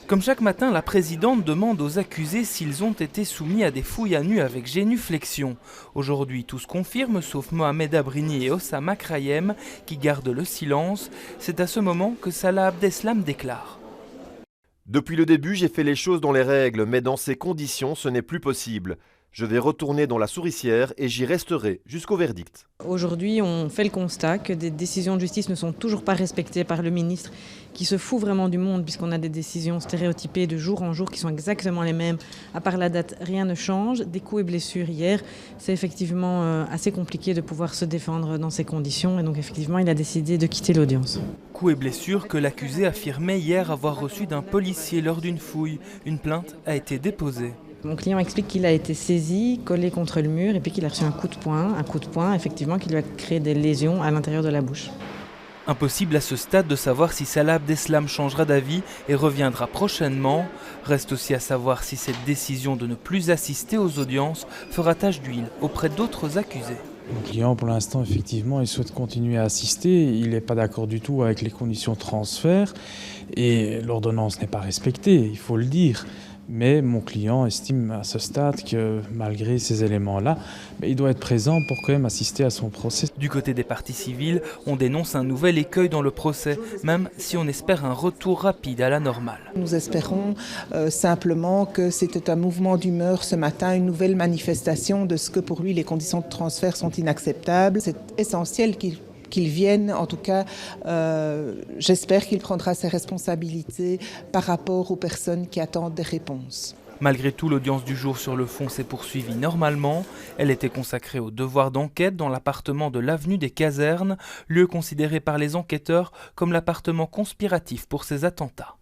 Comme chaque matin, la présidente demande aux accusés s'ils ont été soumis à des fouilles à nu avec génuflexion. Aujourd'hui, tous confirment, sauf Mohamed Abrini et Oussama Krayem, qui gardent le silence. C'est à ce moment que Salah Abdeslam déclare. Depuis le début, j'ai fait les choses dans les règles, mais dans ces conditions, ce n'est plus possible. Je vais retourner dans la souricière et j'y resterai jusqu'au verdict. Aujourd'hui, on fait le constat que des décisions de justice ne sont toujours pas respectées par le ministre, qui se fout vraiment du monde puisqu'on a des décisions stéréotypées de jour en jour qui sont exactement les mêmes. À part la date, rien ne change. Des coups et blessures hier, c'est effectivement assez compliqué de pouvoir se défendre dans ces conditions. Et donc effectivement, il a décidé de quitter l'audience. Coups et blessures que l'accusé affirmait hier avoir reçu d'un policier lors d'une fouille. Une plainte a été déposée. Mon client explique qu'il a été saisi, collé contre le mur et puis qu'il a reçu un coup de poing effectivement qui lui a créé des lésions à l'intérieur de la bouche. Impossible à ce stade de savoir si Salah Abdeslam changera d'avis et reviendra prochainement. Reste aussi à savoir si cette décision de ne plus assister aux audiences fera tache d'huile auprès d'autres accusés. Mon client, pour l'instant, effectivement, il souhaite continuer à assister. Il n'est pas d'accord du tout avec les conditions de transfert et l'ordonnance n'est pas respectée, il faut le dire. Mais mon client estime à ce stade que malgré ces éléments-là, il doit être présent pour quand même assister à son procès. Du côté des parties civiles, on dénonce un nouvel écueil dans le procès, même si on espère un retour rapide à la normale. Nous espérons simplement que c'était un mouvement d'humeur ce matin, une nouvelle manifestation de ce que pour lui les conditions de transfert sont inacceptables. C'est essentiel qu'il vienne, en tout cas, j'espère qu'il prendra ses responsabilités par rapport aux personnes qui attendent des réponses. Malgré tout, l'audience du jour sur le fond s'est poursuivie normalement. Elle était consacrée au devoir d'enquête dans l'appartement de l'avenue des Casernes, lieu considéré par les enquêteurs comme l'appartement conspiratif pour ces attentats.